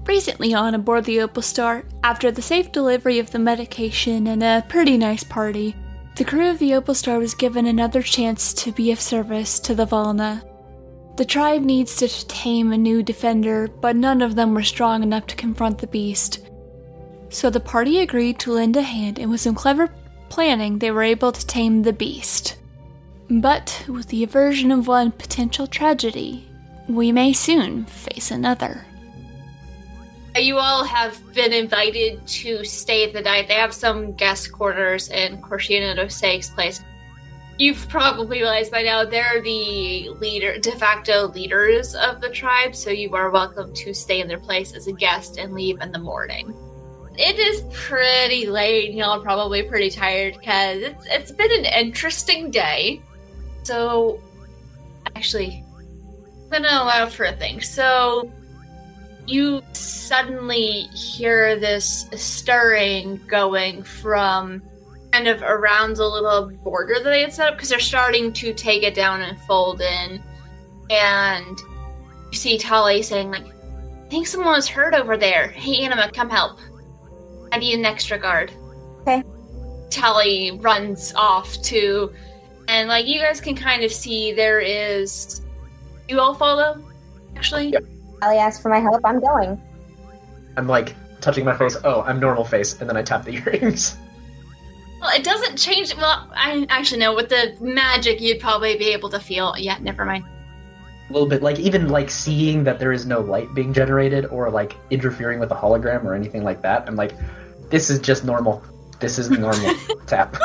recently on aboard the Opal Star, after the safe delivery of the medication and a pretty nice party, the crew of the Opal Star was given another chance to be of service to the Valna. The tribe needs to tame a new defender, but none of them were strong enough to confront the beast. So the party agreed to lend a hand, and with some clever planning, they were able to tame the beast. But with the aversion of one potential tragedy, we may soon face another. You all have been invited to stay the night. They have some guest quarters in Corsiano Dose's place. You've probably realized by now they're the de facto leaders of the tribe, so you are welcome to stay in their place as a guest and leave in the morning. It is pretty late, y'all are probably pretty tired, because it's been an interesting day. So, actually, I'm gonna allow for a thing. So, you suddenly hear this stirring going from kind of around the little border that they had set up, because they're starting to take it down and fold in. And you see Tali saying, like, I think someone was hurt over there. Hey, Anima, come help. I need an extra guard. Okay. Tali runs off to, and like you guys can kind of see there is. You all follow, actually? Yep. Tali asked for my help. I'm going. I'm like touching my face. Oh, I'm normal face, and then I tap the earrings. Well, it doesn't change. Well, I actually know with the magic, you'd probably be able to feel. Yeah, never mind. A little bit, like, even, like, seeing that there is no light being generated or, like, interfering with the hologram or anything like that, I'm like, this is just normal. This is normal. Tap.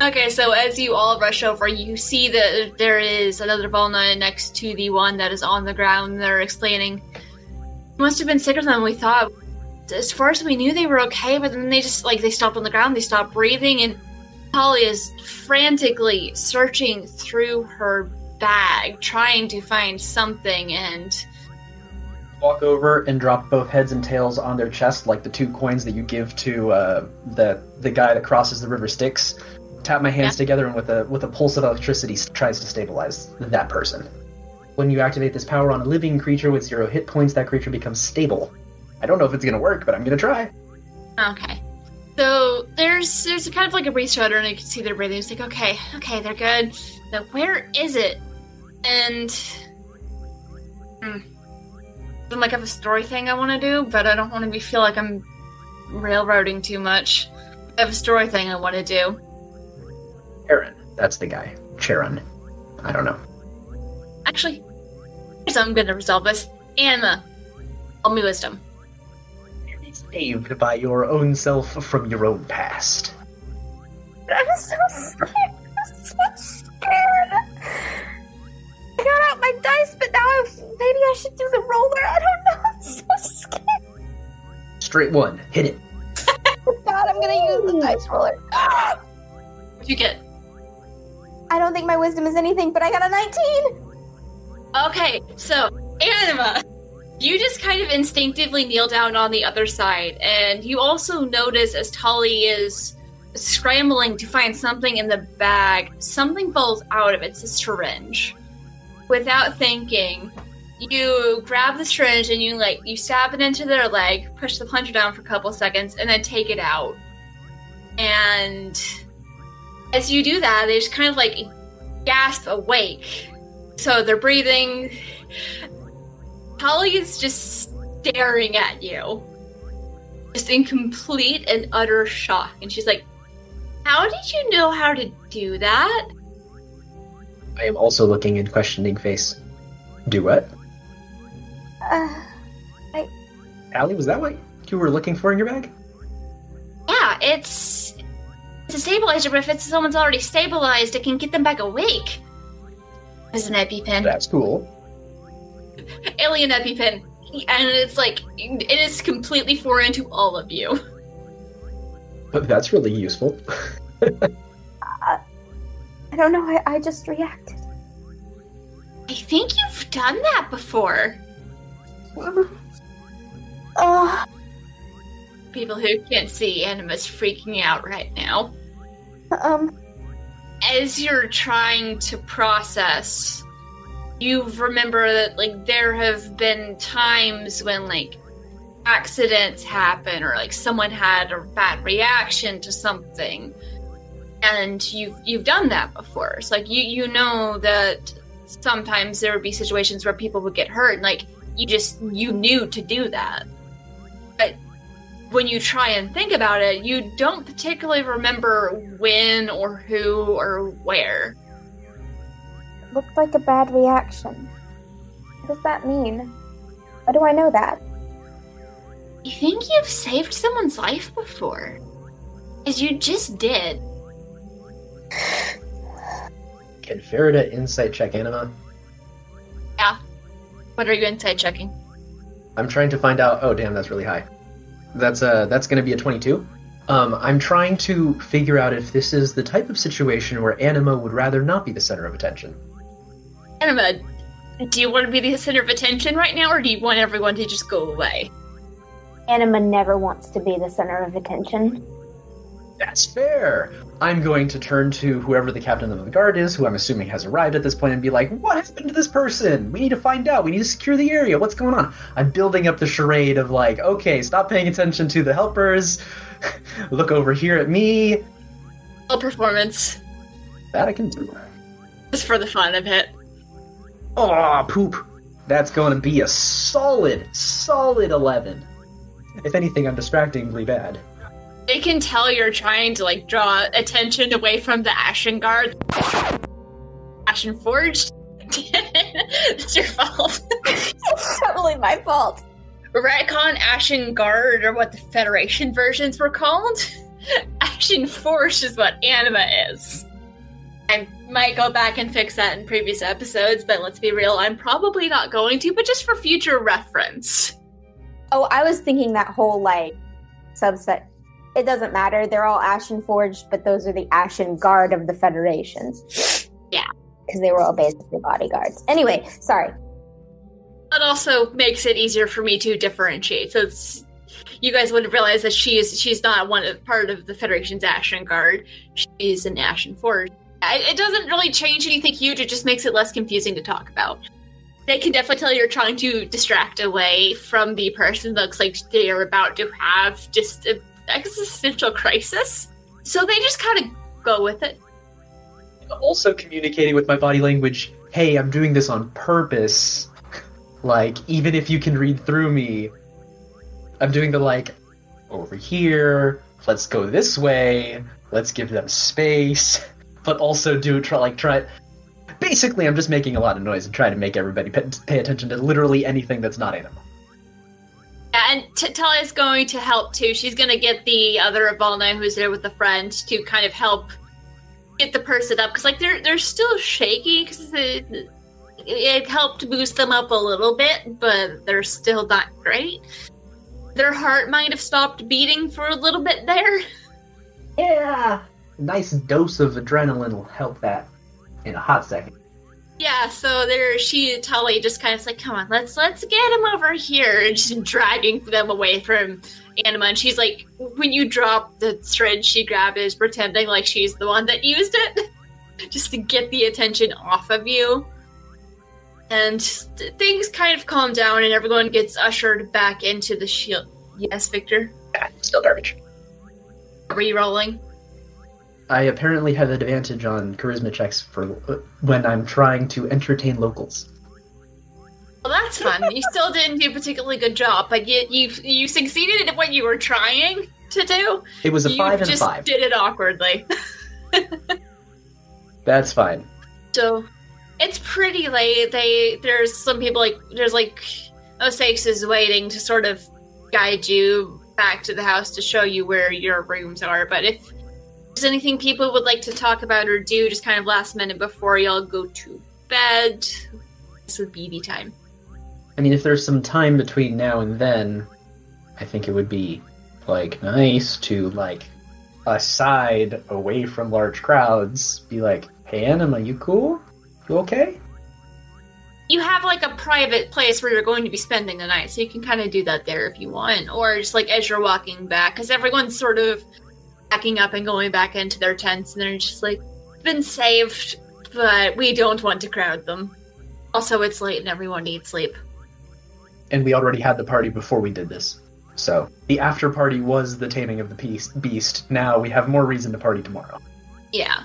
Okay, so as you all rush over, you see that there is another Valna next to the one that is on the ground. They're explaining, must have been sicker than we thought. As far as we knew, they were okay, but then they just, like, they stopped on the ground, they stopped breathing, and Holly is frantically searching through her bag, trying to find something, and Walk over and drop both heads and tails on their chest, like the 2 coins that you give to the guy that crosses the river Styx. Tap my hands together, and with a pulse of electricity tries to stabilize that person. When you activate this power on a living creature with 0 hit points, that creature becomes stable. I don't know if it's gonna work, but I'm gonna try. Okay. So there's a kind of like a brief shudder, and you can see their breathing. It's like, okay, they're good. Now, where is it? And I like have a story thing I want to do, but I don't want to feel like I'm railroading too much. I have a story thing I want to do. Charon, that's the guy. Charon. I don't know. Actually, here's how I'm going to resolve this. Anima, roll me wisdom. Saved by your own self from your own past. I'm so scared. I'm so scared. I got out my dice, but now maybe I should do the roller. I don't know. I'm so scared. Straight 1. Hit it. God, I'm gonna use the dice roller. What'd you get? I don't think my wisdom is anything, but I got a 19. Okay, so, Anima, you just kind of instinctively kneel down on the other side, and you also notice as Tali is scrambling to find something in the bag, something falls out of it. It's a syringe. Without thinking, you grab the syringe and you stab it into their leg, push the plunger down for a couple seconds, and then take it out. And as you do that, they just kind of like gasp awake. So they're breathing. Holly is just staring at you, just in complete and utter shock. And she's like, how did you know how to do that? I am also looking in questioning face. Do what? Allie, was that what you were looking for in your bag? Yeah, it's a stabilizer, but if someone's already stabilized, it can get them back awake. It's an EpiPen. That's cool. Alien EpiPen. And it's like, it is completely foreign to all of you. But that's really useful. I don't know, I just reacted. I think you've done that before. People who can't see, Anima's freaking out right now. As you're trying to process, you remember that, like, there have been times when, like, accidents happen or, like, someone had a bad reaction to something, and you've done that before. So, like, you know that sometimes there would be situations where people would get hurt, and, like, you knew to do that. But when you try and think about it, you don't particularly remember when or who or where. Looked like a bad reaction. What does that mean? How do I know that? You think you've saved someone's life before? Because you just did. Can Faridah insight check Anima? Yeah. What are you insight checking? I'm trying to find out. Oh, damn, that's really high. That's going to be a 22. I'm trying to figure out if this is the type of situation where Anima would rather not be the center of attention. Anima, do you want to be the center of attention right now, or do you want everyone to just go away? Anima never wants to be the center of attention. That's fair. I'm going to turn to whoever the captain of the guard is, who I'm assuming has arrived at this point, and be like, what happened to this person? We need to find out. We need to secure the area. What's going on? I'm building up the charade of, like, okay, stop paying attention to the helpers. Look over here at me. Full performance. That I can do. Just for the fun of it. Aw, poop. That's going to be a solid 11. If anything, I'm distractingly bad. They can tell you're trying to, like, draw attention away from the Ashen Guard. Ashen Forged? It's your fault. It's totally my fault. Retcon Ashen Guard are what the Federation versions were called. Ashen Forged is what Anima is. I might go back and fix that in previous episodes, but let's be real, I'm probably not going to, but just for future reference. Oh, I was thinking that whole, like, subset. It doesn't matter. They're all Ashen Forged, but those are the Ashen Guard of the Federation. Yeah. Because they were all basically bodyguards. Anyway, sorry. It also makes it easier for me to differentiate. So you guys would realize that she's not part of the Federation's Ashen Guard. She's an Ashen Forged. It doesn't really change anything huge. It just makes it less confusing to talk about. They can definitely tell you're trying to distract away from the person that looks like they are about to have just an existential crisis. So they just kind of go with it. Also communicating with my body language, hey, I'm doing this on purpose. Like, even if you can read through me, I'm doing the, like, over here, let's go this way, let's give them space, but also try. Basically, I'm just making a lot of noise and trying to make everybody pay attention to literally anything that's not Anima. Yeah, and Talia is going to help too. She's going to get the other Valna who's there with a friend to kind of help get the person up, because, like, they're still shaky because it helped boost them up a little bit, but they're still not great. Their heart might have stopped beating for a little bit there. Yeah, a nice dose of adrenaline will help that in a hot second. Yeah, so Talia just kind of is like, come on, let's get him over here, and just dragging them away from Anima. And she's like, when you drop the syringe she grabbed, is pretending like she's the one that used it, just to get the attention off of you. And things kind of calm down, and everyone gets ushered back into the shield. Yes, Victor? Yeah, still garbage. Are you rolling? I apparently have advantage on charisma checks for when I'm trying to entertain locals. Well, that's fun. You still didn't do a particularly good job, but you succeeded at what you were trying to do. It was a 5 and a 5. You just did it awkwardly. That's fine. So, it's pretty late. There's some people, there's Osakes is waiting to sort of guide you back to the house to show you where your rooms are, but if there's anything people would like to talk about or do just kind of last minute before y'all go to bed, this would be the time. I mean, if there's some time between now and then, I think it would be, nice to, aside, away from large crowds, be like, hey, Anima, you cool? You okay? You have, a private place where you're going to be spending the night, so you can kind of do that there if you want, or just, as you're walking back, because everyone's sort of backing up and going back into their tents, and they're just been saved, but we don't want to crowd them. Also, it's late and everyone needs sleep. And we already had the party before we did this. So, the after party was the taming of the beast. Now we have more reason to party tomorrow. Yeah.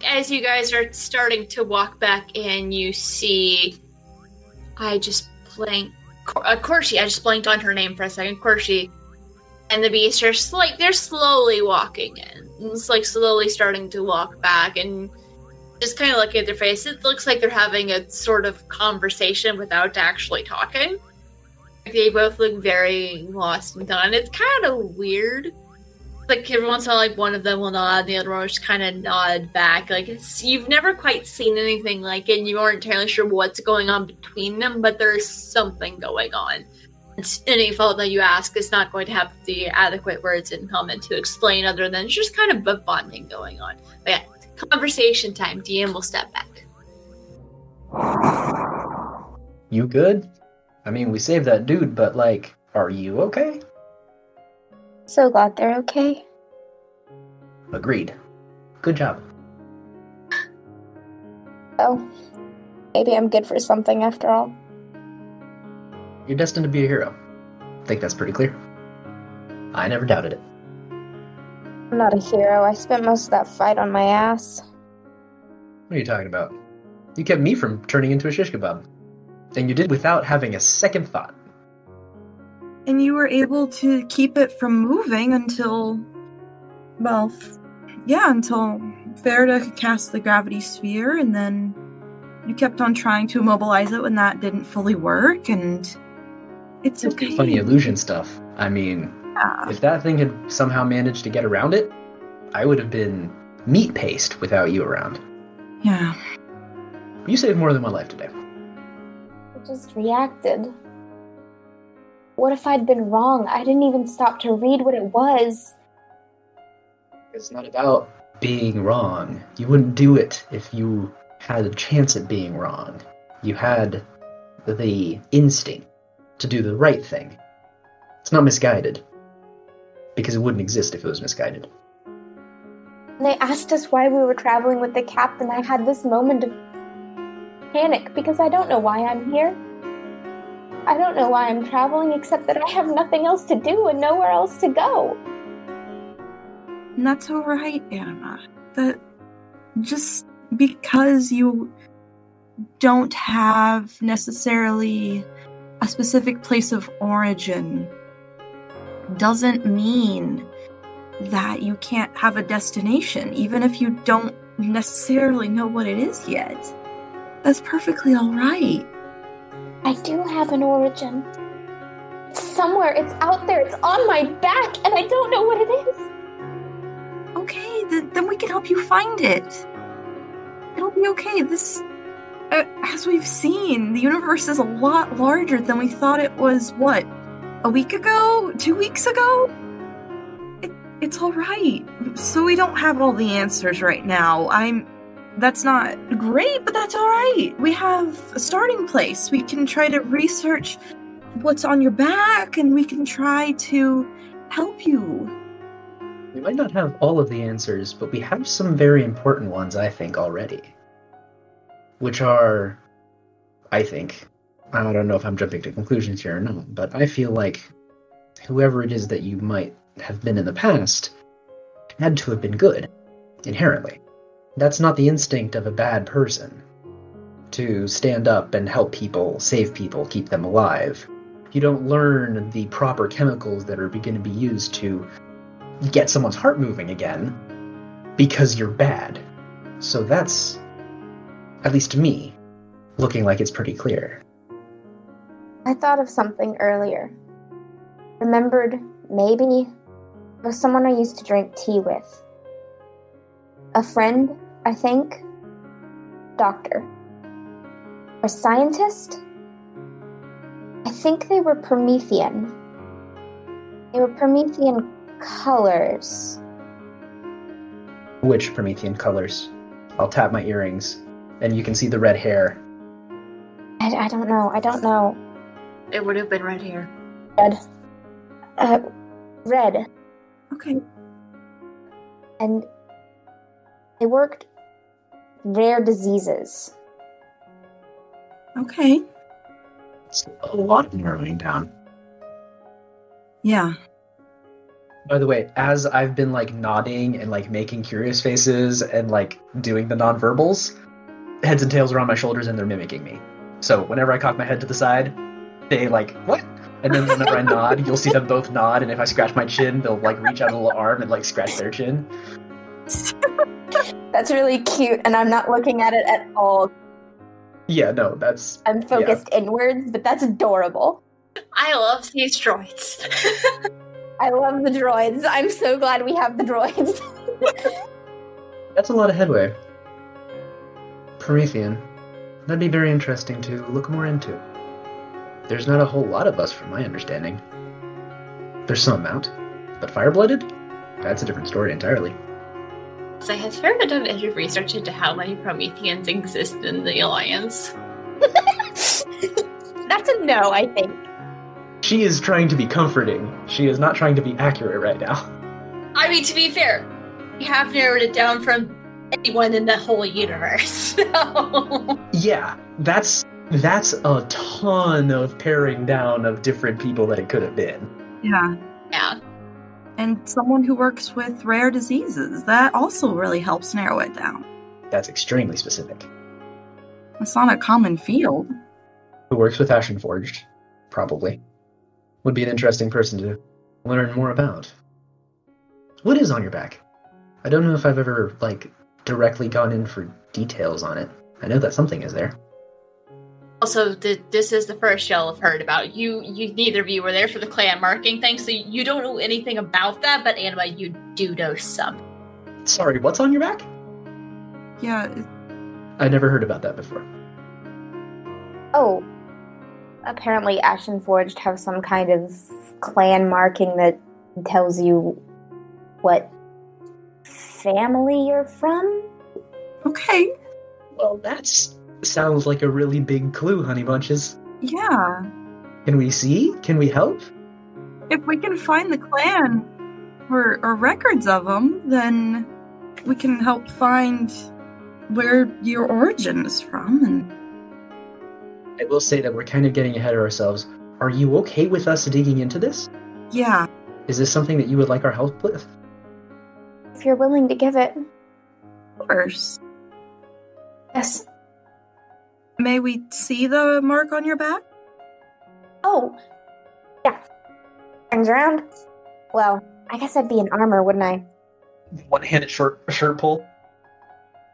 As you guys are starting to walk back in, you see... I just blanked... Corshi, I just blanked on her name for a second. Corshi. And the beast are they're slowly walking in. It's like slowly starting to walk back and just kind of looking at their face. It looks like they're having a sort of conversation without actually talking. They both look very lost and done. It's kind of weird. Like every once in a while, like one of them will nod, the other one will just kind of nod back. Like you've never quite seen anything like it, and you aren't entirely sure what's going on between them, but there's something going on. And any fault that you ask is not going to have the adequate words in common to explain, other than it's just kind of a bonding going on. But yeah, conversation time. DM will step back. You good? I mean, we saved that dude, but, like, are you okay? So glad they're okay. Agreed. Good job. Oh, maybe I'm good for something after all. You're destined to be a hero. I think that's pretty clear. I never doubted it. I'm not a hero. I spent most of that fight on my ass. What are you talking about? You kept me from turning into a shish kebab. And you did without having a second thought. And you were able to keep it from moving until... Well, until Faridah could cast the gravity sphere, and then you kept on trying to immobilize it when that didn't fully work, and it's okay. Funny illusion stuff. I mean, if that thing had somehow managed to get around it, I would have been meat paste without you around. Yeah. You saved more than one life today. I just reacted. What if I'd been wrong? I didn't even stop to read what it was. It's not about being wrong. You wouldn't do it if you had a chance at being wrong. You had the instinct to do the right thing. It's not misguided. Because it wouldn't exist if it was misguided. They asked us why we were traveling with the captain. I had this moment of panic because I don't know why I'm here. I don't know why I'm traveling except that I have nothing else to do and nowhere else to go. And that's alright, Anima. That just because you don't have necessarily a specific place of origin doesn't mean that you can't have a destination, even if you don't necessarily know what it is yet. That's perfectly alright. I do have an origin. It's somewhere, it's out there, it's on my back, and I don't know what it is. Okay, then we can help you find it. It'll be okay. This, as we've seen, the universe is a lot larger than we thought it was, what, a week ago? 2 weeks ago? It's alright. So we don't have all the answers right now. That's not great, but that's alright. We have a starting place. We can try to research what's on your back, and we can try to help you. We might not have all of the answers, but we have some very important ones, I think, already. Which are, I think, I don't know if I'm jumping to conclusions here or not, but I feel like whoever it is that you might have been in the past had to have been good, inherently. That's not the instinct of a bad person, to stand up and help people, save people, keep them alive. You don't learn the proper chemicals that are going to be used to get someone's heart moving again because you're bad. So that's, at least to me, looking like it's pretty clear. I thought of something earlier. Remembered, maybe, it was someone I used to drink tea with. A friend, I think. Doctor. A scientist? I think they were Promethean. They were Promethean colors. Which Promethean colors? I'll tap my earrings, and you can see the red hair. I don't know. It would have been red hair. Red. Okay. And they worked rare diseases. Okay. It's a lot of narrowing down. Yeah. By the way, as I've been like nodding and like making curious faces and like doing the nonverbals, heads and tails are on my shoulders and they're mimicking me. So whenever I cock my head to the side, they like, what? And then whenever I nod, you'll see them both nod, and if I scratch my chin, they'll like reach out a little arm and like scratch their chin. That's really cute, and I'm not looking at it at all. Yeah, no, that's... I'm focused inwards, but that's adorable. I love these droids. I love the droids. I'm so glad we have the droids. That's a lot of headway. Promethean. That'd be very interesting to look more into. There's not a whole lot of us, from my understanding. There's some amount, but fire-blooded? That's a different story entirely. So I have a fair bit of research into how many Prometheans exist in the Alliance. That's a no, I think. She is trying to be comforting. She is not trying to be accurate right now. I mean, to be fair, we have narrowed it down from anyone in the whole universe. So. Yeah, that's a ton of paring down of different people that it could have been. Yeah. Yeah. And someone who works with rare diseases. That also really helps narrow it down. That's extremely specific. It's not a common field. Who works with Ashen Forged? Probably. Would be an interesting person to learn more about. What is on your back? I don't know if I've ever, directly gone in for details on it. I know that something is there. Also, this is the first y'all have heard about. You neither of you were there for the clan marking thing, so you don't know anything about that, but Anima, you do know some. Sorry, what's on your back? Yeah. I never heard about that before. Oh. Apparently Ashen Forged have some kind of clan marking that tells you what family you're from? Okay. Well, that's... sounds like a really big clue, Honey Bunches. Yeah. Can we see? Can we help? If we can find the clan or records of them, then we can help find where your origin is from. And I will say that we're kind of getting ahead of ourselves. Are you okay with us digging into this? yeah. Is this something that you would like our help with? If you're willing to give it. Of course. Yes. May we see the mark on your back? Oh. Yeah. Turns around. Well, I guess I'd be in armor, wouldn't I? One-handed shirt pull.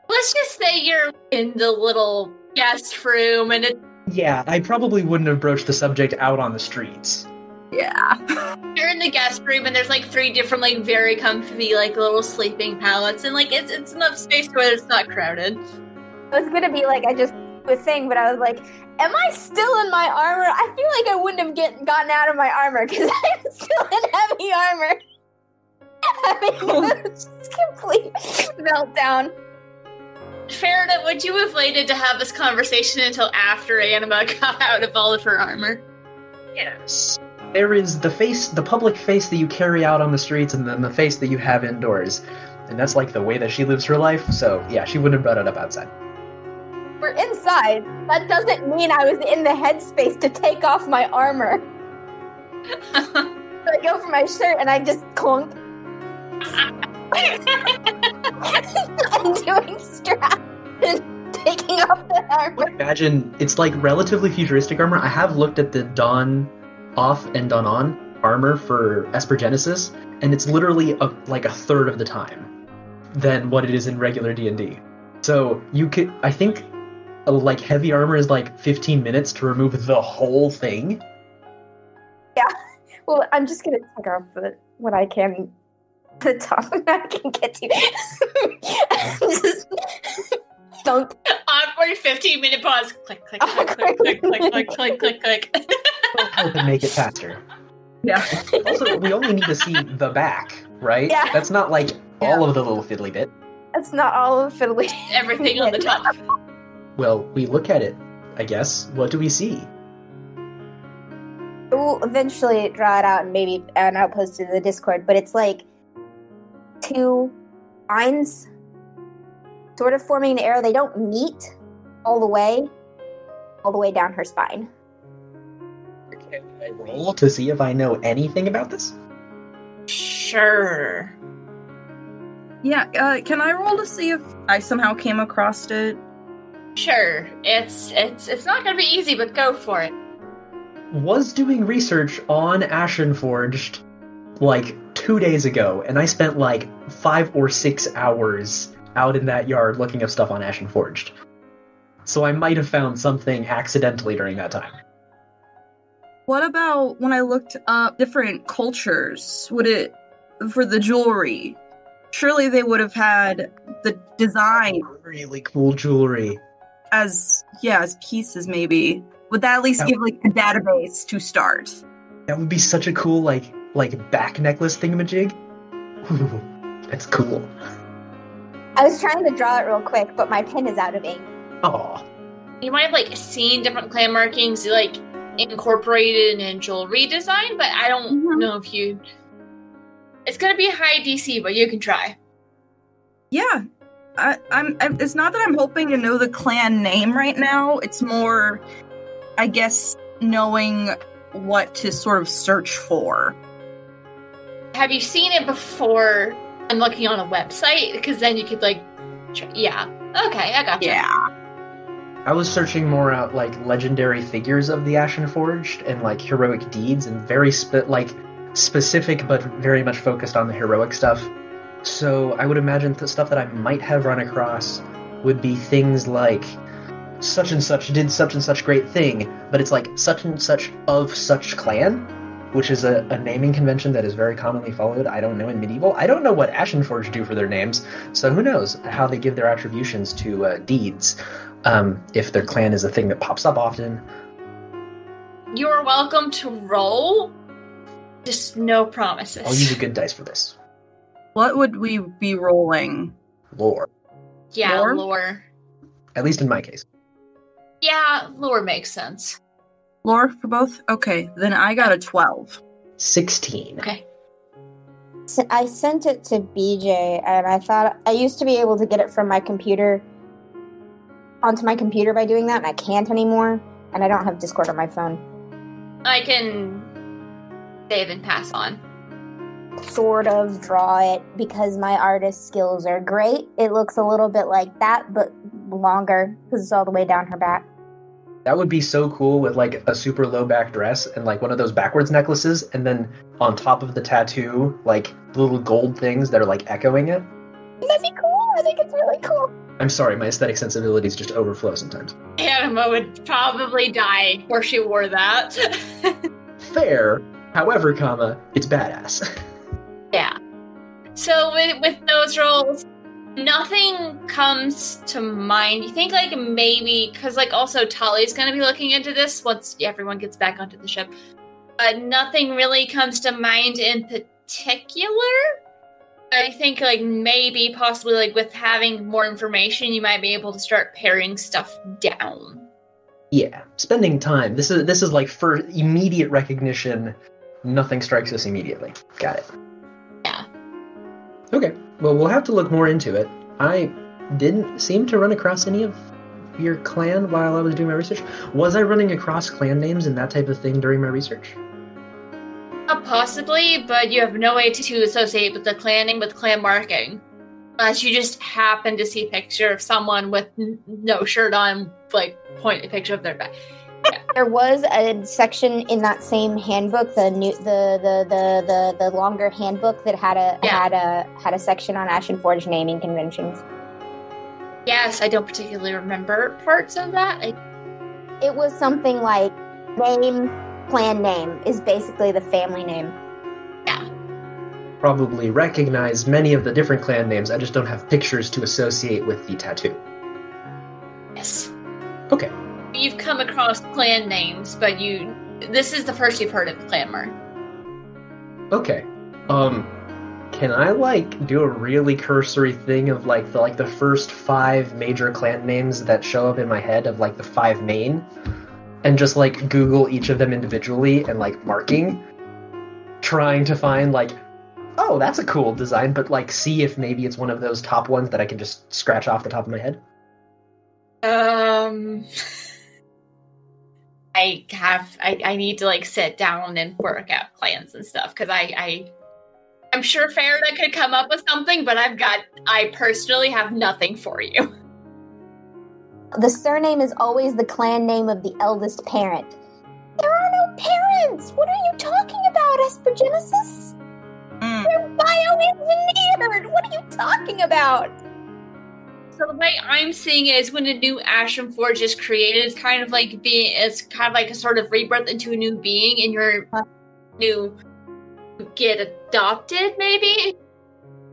Let's just say you're in the little guest room, and Yeah, I probably wouldn't have broached the subject out on the streets. Yeah. you're in the guest room, and there's 3 different very comfy little sleeping pallets, and it's enough space where it's not crowded. I was gonna be I just do a thing, but I was like, am I still in my armor? I feel like I wouldn't have gotten out of my armor, because I'm still in heavy armor. Having this complete meltdown. Faridah, would you have waited to have this conversation until after Anima got out of all of her armor? Yes. There is the public face that you carry out on the streets, and then the face that you have indoors. And that's the way that she lives her life, so yeah, she wouldn't have brought it up outside. We're inside. That doesn't mean I was in the headspace to take off my armor. So I go for my shirt and I just clunk. I'm doing straps and taking off the armor. Imagine, it's relatively futuristic armor. I have looked at the Dawn Off and Dawn On armor for Esper Genesis, and it's literally a third of the time than what it is in regular D&D. So you could, I think, heavy armor is 15 minutes to remove the whole thing. Yeah. Well, I'm just gonna take off what I can, the top I can get to. Just thunk. Awkward 15-minute pause. Click, click, click, click, click, click, click, click, click. Help and make it faster. Yeah. Also, we only need to see the back, right? Yeah. That's not all of the little fiddly bit. That's not all of fiddly. Everything on the top. Well, we look at it, I guess. What do we see? We'll eventually draw it out and I'll post it in the Discord, but it's 2 lines sort of forming an arrow. They don't meet all the way all the way down her spine. Can I roll to see if I know anything about this? Sure. Yeah, can I roll to see if I somehow came across it? Sure. It's not gonna be easy, but go for it. Was doing research on Ashenforged like 2 days ago, and I spent like 5 or 6 hours out in that yard looking up stuff on Ashenforged. So I might have found something accidentally during that time. What about when I looked up different cultures? For the jewelry? Surely they would have had the design Really cool jewelry. as pieces, maybe. Would that at least give like a database to start? That would be such a cool like back necklace thingamajig. Ooh, that's cool. I was trying to draw it real quick, but my pen is out of ink. Aw. You might have like seen different clan markings like incorporated in jewelry design, but I don't know if you. It's gonna be a high DC, but you can try. Yeah, I'm. It's not that I'm hoping to know the clan name right now. It's more, I guess, knowing what to sort of search for. Have you seen it before and looking on a website? Because then you could like, yeah. Okay, I got you. Yeah. I was searching more out like legendary figures of the Ashenforged and like heroic deeds and very specific but very much focused on the heroic stuff. So I would imagine the stuff that I might have run across would be things like such and such did such and such great thing, but it's like such and such of such clan, which is a naming convention that is very commonly followed. I don't know in medieval. I don't know what Ashenforged do for their names, so who knows how they give their attributions to deeds, if their clan is a thing that pops up often. You're welcome to roll, just no promises. I'll use a good dice for this. What would we be rolling? Lore. Yeah, Lore? lore. At least in my case. Yeah, lore makes sense. Lore for both? Okay, then I got a 12. 16. Okay. So I sent it to BJ, and I thought I used to be able to get it from my computer onto my computer by doing that, and I can't anymore, and I don't have Discord on my phone. I can save and pass on. Sort of draw it, because my artist skills are great. It looks a little bit like that, but longer, because it's all the way down her back. That would be so cool with like a super low back dress and like one of those backwards necklaces, and then on top of the tattoo, like little gold things that are like echoing it. That'd be cool. I think it's really cool. I'm sorry, my aesthetic sensibilities just overflow sometimes. Anima would probably die before she wore that. Fair, however, it's badass. Yeah. So with those rolls, nothing comes to mind. You think like maybe, because like also Tali's going to be looking into this once everyone gets back onto the ship. But nothing really comes to mind in particular. I think like maybe possibly like with having more information, you might be able to start paring stuff down. Yeah, spending time. This is like for immediate recognition. Nothing strikes us immediately. Got it. Yeah. Okay. Well, we'll have to look more into it. I didn't seem to run across any of your clan while I was doing my research. Was I running across clan names and that type of thing during my research? Possibly, but you have no way to associate with the clan name with clan marking. Unless you just happen to see a picture of someone with no shirt on, like, point a picture of their back. Yeah. There was a section in that same handbook, the longer handbook that had a section on Ashenforge naming conventions. Yes, I don't particularly remember parts of that. It was something like clan name is basically the family name. Yeah. Probably recognize many of the different clan names. I just don't have pictures to associate with the tattoo. Yes. Okay. You've come across clan names, but this is the first you've heard of the clan mark. Okay. Can I like do a really cursory thing of like the first 5 major clan names that show up in my head of like the 5 main, and just like Google each of them individually and like marking, trying to find like, oh, that's a cool design, but like see if maybe it's one of those top ones that I can just scratch off the top of my head? I need to like sit down and work out plans and stuff because I'm sure Faridah could come up with something, but I personally have nothing for you. The surname is always the clan name of the eldest parent. There are no parents! What are you talking about, Espergenesis? They're bioengineered! What are you talking about? So the way I'm seeing it is when a new Ashen Forge is created, it's kind of like a sort of rebirth into a new being, and you get adopted, maybe?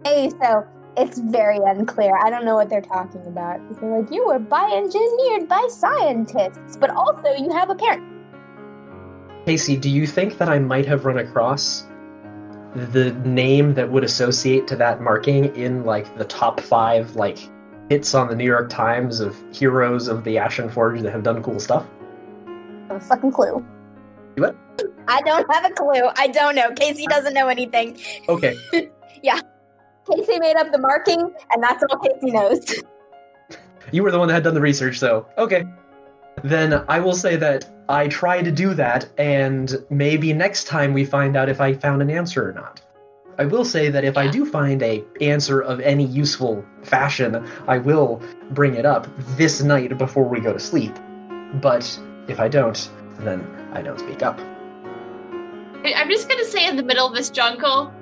Hey, so it's very unclear. I don't know what they're talking about. They're like, you were bioengineered by scientists, but also you have a parent. Casey, do you think that I might have run across the name that would associate to that marking in, like, the top 5, like, hits on the New York Times of heroes of the Ashen Forge that have done cool stuff? No fucking clue. What? I don't have a clue. I don't know. Casey doesn't know anything. Okay. Yeah. Casey made up the marking, and that's all Casey knows. You were the one that had done the research, so okay. Then I will say that I try to do that, and maybe next time we find out if I found an answer or not. I will say that if I do find a answer of any useful fashion, I will bring it up this night before we go to sleep. But if I don't, then I don't speak up. I'm just gonna say in the middle of this jungle,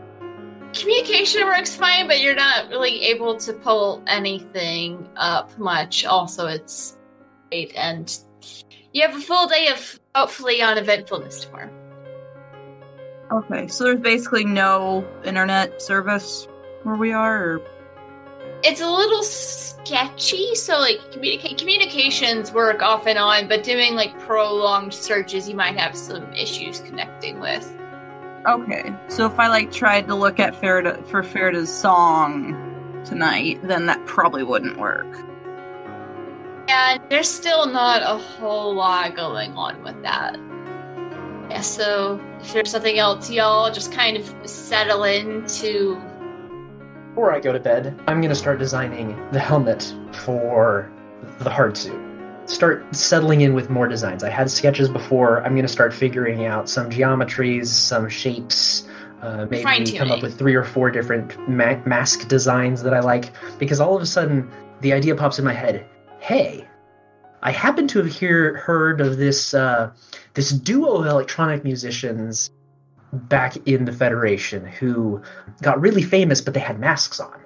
communication works fine, but you're not really able to pull anything up much. Also, it's late, and you have a full day of hopefully uneventfulness tomorrow. Okay, so there's basically no internet service where we are? Or? It's a little sketchy, so like communications work off and on, but doing like prolonged searches, you might have some issues connecting with. Okay, so if I like tried to look at Faridah's song tonight, then that probably wouldn't work. And there's still not a whole lot going on with that. Yeah, so if there's something else, y'all just kind of settle into. Before I go to bed, I'm going to start designing the helmet for the hard suit. Start settling in with more designs. I had sketches before. I'm going to start figuring out some geometries, some shapes, maybe come up with 3 or 4 different mask designs that I like. Because all of a sudden, the idea pops in my head. Hey, I happen to have heard of this duo of electronic musicians back in the Federation who got really famous, but they had masks on.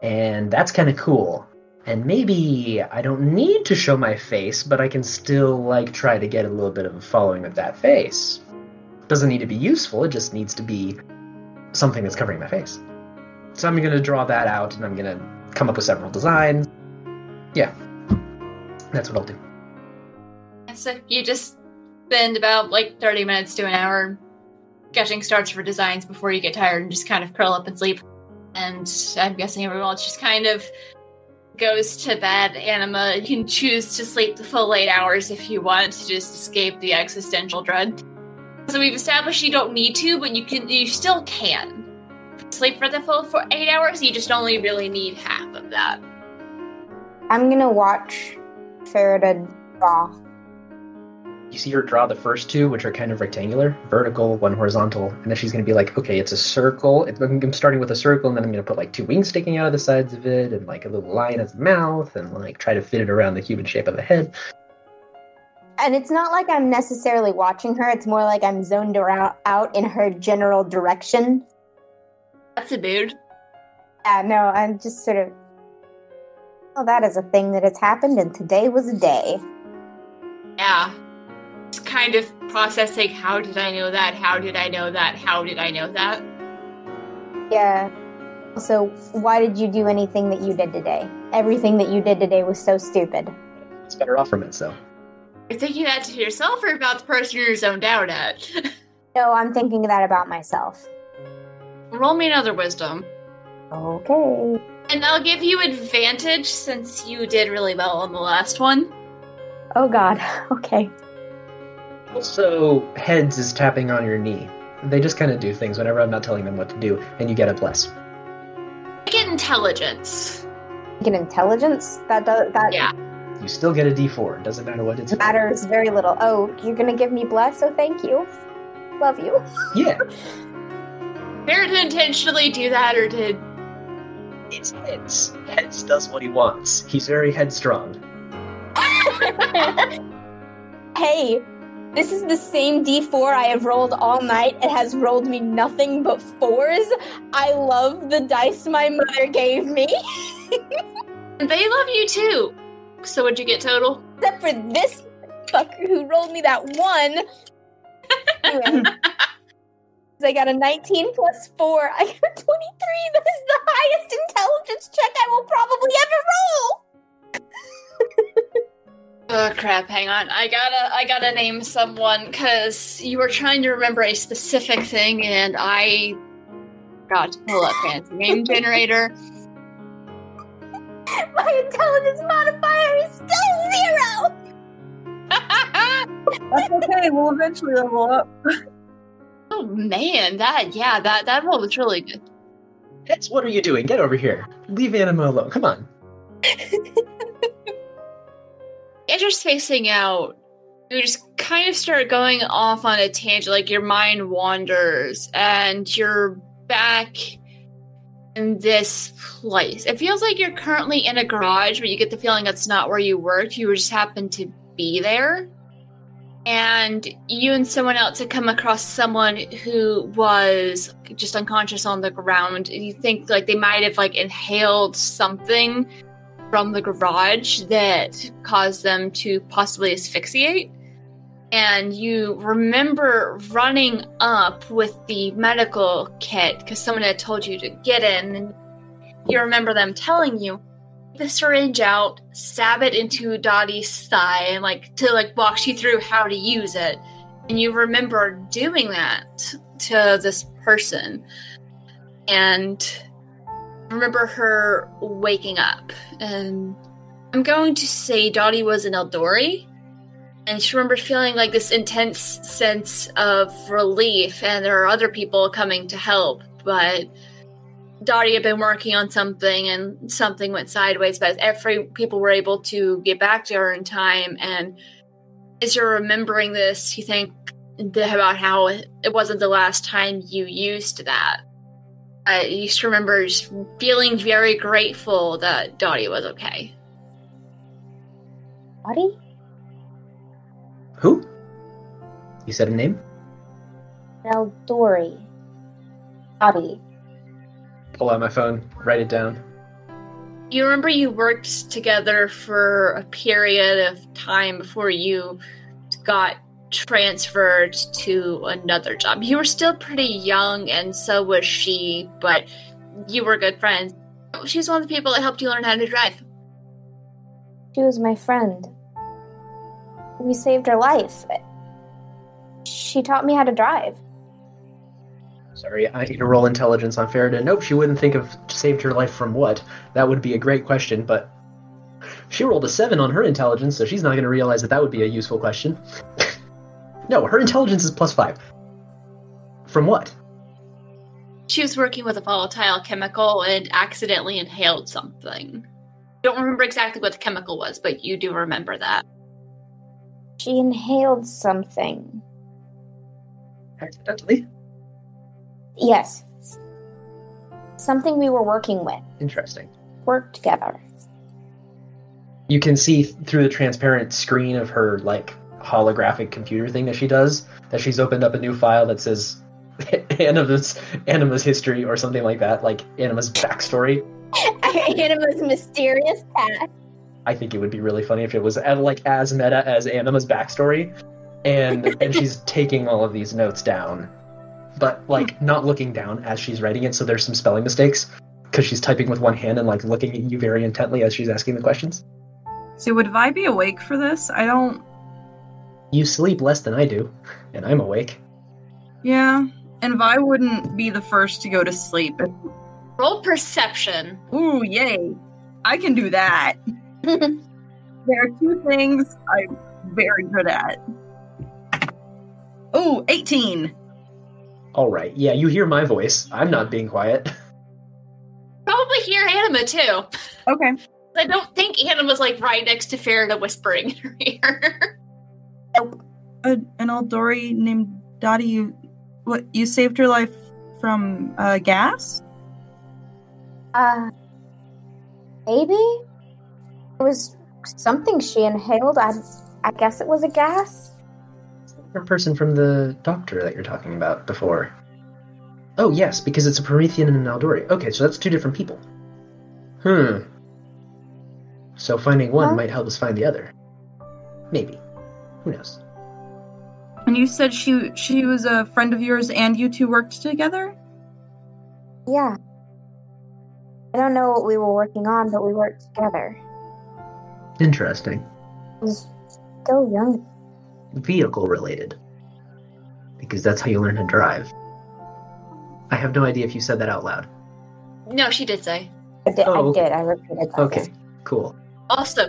And that's kind of cool. And maybe I don't need to show my face, but I can still, like, try to get a little bit of a following with that face. Doesn't need to be useful, it just needs to be something that's covering my face. So I'm going to draw that out, and I'm going to come up with several designs. Yeah. That's what I'll do. So you just spend about, 30 minutes to an hour sketching starts for designs before you get tired and just kind of curl up and sleep. And I'm guessing everyone else just kind of goes to bed. Anima, you can choose to sleep the full 8 hours if you want to just escape the existential dread. So we've established you don't need to, but you still can. Sleep for the full 8 hours, you just only really need half of that. I'm gonna watch Faridah draw. You see her draw the first 2, which are kind of rectangular, vertical, 1 horizontal, and then she's going to be like, okay, it's a circle. I'm starting with a circle, and then I'm going to put 2 wings sticking out of the sides of it, and a little line as a mouth, and try to fit it around the human shape of a head. And it's not like I'm necessarily watching her, it's more like I'm zoned out in her general direction. That's a mood. Yeah, no, I'm just sort of, well, that is a thing that has happened, and today was a day. Yeah. Just kind of processing, how did I know that? How did I know that? How did I know that? Yeah. So, why did you do anything that you did today? Everything that you did today was so stupid. It's better off from it, so. You're thinking that to yourself or about the person you're zoned out at? No, I'm thinking that about myself. Roll me another wisdom. Okay. And I'll give you advantage since you did really well on the last one. Oh god, okay. Also, heads is tapping on your knee. They just kind of do things whenever I'm not telling them what to do, and you get a bless. I get intelligence. You get intelligence? That Yeah. You still get a D4. It doesn't matter what it's. Matters very little. Oh, you're gonna give me bless, so thank you. Love you. Yeah. Fair to intentionally do that, or did... It's heads. Heads does what he wants. He's very headstrong. Hey, this is the same D4 I have rolled all night. It has rolled me nothing but 4s. I love the dice my mother gave me. They love you too. So what'd you get total? Except for this fucker who rolled me that 1. Anyway, I got a 19 plus 4. I got a 23. That is the highest intelligence check I will probably ever roll. Oh crap, hang on. I gotta name someone, because you were trying to remember a specific thing, and I got to pull up fancy name generator. My intelligence modifier is still 0! That's okay, we'll eventually level up. Oh man, that roll was really good. Heads, what are you doing? Get over here. Leave Anima alone. Come on. As you're spacing out, you just kind of start going off on a tangent, like your mind wanders, and you're back in this place. It feels like you're currently in a garage, but you get the feeling that's not where you worked. You just happened to be there. And you and someone else had come across someone who was just unconscious on the ground. You think like they might have like inhaled something from the garage that caused them to possibly asphyxiate. And you remember running up with the medical kit because someone had told you to get in. And you remember them telling you, the syringe out, stab it into Dottie's thigh, and to walk you through how to use it. And you remember doing that to this person. And remember her waking up. And I'm going to say Dottie was an eldori. And she remembered feeling like this intense sense of relief, and there are other people coming to help, but Dottie had been working on something, and something went sideways, but people were able to get back to her in time. And as you're remembering this, you think about how it wasn't the last time you used that. You just remember just feeling very grateful that Dottie was okay. Dottie? Who? You said a name? Eldori. Dottie. Pull out my phone, write it down. You remember you worked together for a period of time before you got transferred to another job. You were still pretty young, and so was she, but you were good friends. She's one of the people that helped you learn how to drive. She was my friend. We saved her life. She taught me how to drive. Sorry, I need to roll intelligence on Faridah. Nope, she wouldn't think of saved her life from what. That would be a great question, but she rolled a 7 on her intelligence, so she's not going to realize that would be a useful question. No, her intelligence is +5. From what? She was working with a volatile chemical and accidentally inhaled something. Don't remember exactly what the chemical was, but you do remember that. She inhaled something. Accidentally? Yes. Something we were working with. Interesting. Worked together. You can see through the transparent screen of her, holographic computer thing that she does, that she's opened up a new file that says Anima's history or something like that, like Anima's backstory. Anima's mysterious past. I think it would be really funny if it was as meta as Anima's backstory, and she's taking all of these notes down, but not looking down as she's writing it, so there's some spelling mistakes because she's typing with one hand and looking at you very intently as she's asking the questions. So would Vi be awake for this? I don't... You sleep less than I do, and I'm awake. Yeah, and Vi wouldn't be the first to go to sleep. Roll perception. Ooh, yay. I can do that. There are 2 things I'm very good at. Ooh, 18. Alright, yeah, you hear my voice. I'm not being quiet. Probably hear Anima, too. Okay. I don't think Anima's like right next to Faridah whispering in her ear. An eldori named Dottie, you saved her life from gas? Maybe? It was something she inhaled. I guess it was a gas. A person from the doctor that you're talking about before. Oh, yes, because it's a Promethean and an eldori. Okay, so that's two different people. So finding one might help us find the other. Maybe. Who knows? And you said she was a friend of yours and you two worked together? Yeah. I don't know what we were working on, but we worked together. Interesting. I was still young. Vehicle related. Because that's how you learn to drive. I have no idea if you said that out loud. No, she did say. I did. I repeated that. Okay, cool. Also,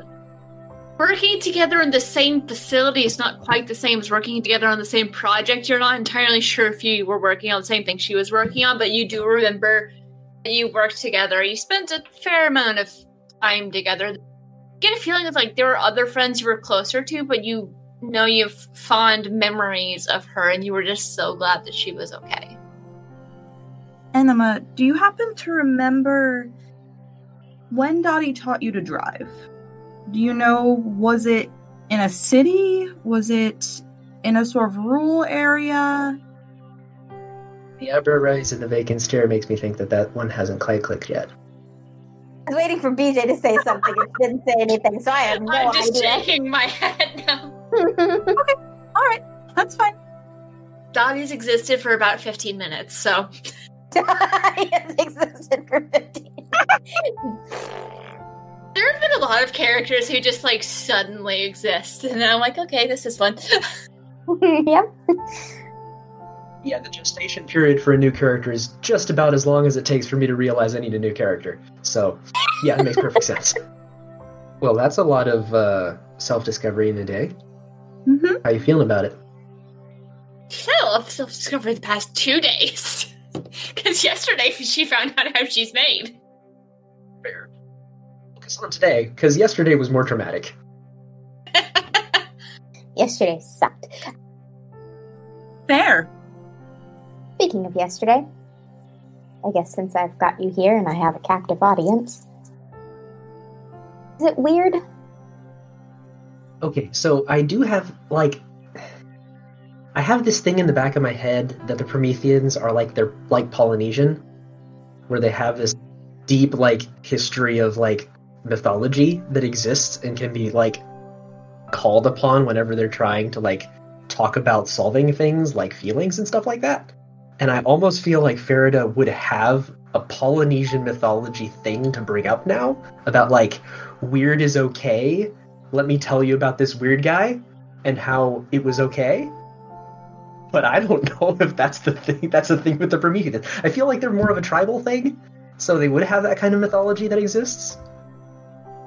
working together in the same facility is not quite the same as working together on the same project. You're not entirely sure if you were working on the same thing she was working on, but you do remember that you worked together. You spent a fair amount of time together. You get a feeling of like there were other friends you were closer to, but you know you have fond memories of her, and you were just so glad that she was okay. Anima, do you happen to remember when Dottie taught you to drive? Do you know, was it in a city? Was it in a sort of rural area? The eyebrow raise and the vacant stare makes me think that one hasn't quite clicked yet. I was waiting for BJ to say something. It didn't say anything, so I have no idea. I'm just shaking my head now. Okay, alright, that's fine. Dottie's existed for about 15 minutes, so... Dottie has existed for 15 minutes. There have been a lot of characters who just, like, suddenly exist, and I'm like, okay, this is fun. Yep. Yeah, the gestation period for a new character is just about as long as it takes for me to realize I need a new character. So, yeah, it makes perfect sense. Well, that's a lot of self-discovery in a day. Mm-hmm. How you feeling about it? I love self-discovery the past 2 days. Because yesterday she found out how she's made. Fair. Focus on today, because yesterday was more traumatic. Yesterday sucked. Fair. Speaking of yesterday, I guess since I've got you here and I have a captive audience, is it weird? Okay, so I do have, I have this thing in the back of my head that the Prometheans are they're like Polynesian, where they have this deep, history of, mythology that exists and can be, called upon whenever they're trying to, talk about solving things, like feelings and stuff like that. And I almost feel like Faridah would have a Polynesian mythology thing to bring up now about, weird is okay. Let me tell you about this weird guy and how it was okay. But I don't know if that's the thing. That's the thing with the Prometheans. I feel like they're more of a tribal thing, so they would have that kind of mythology that exists.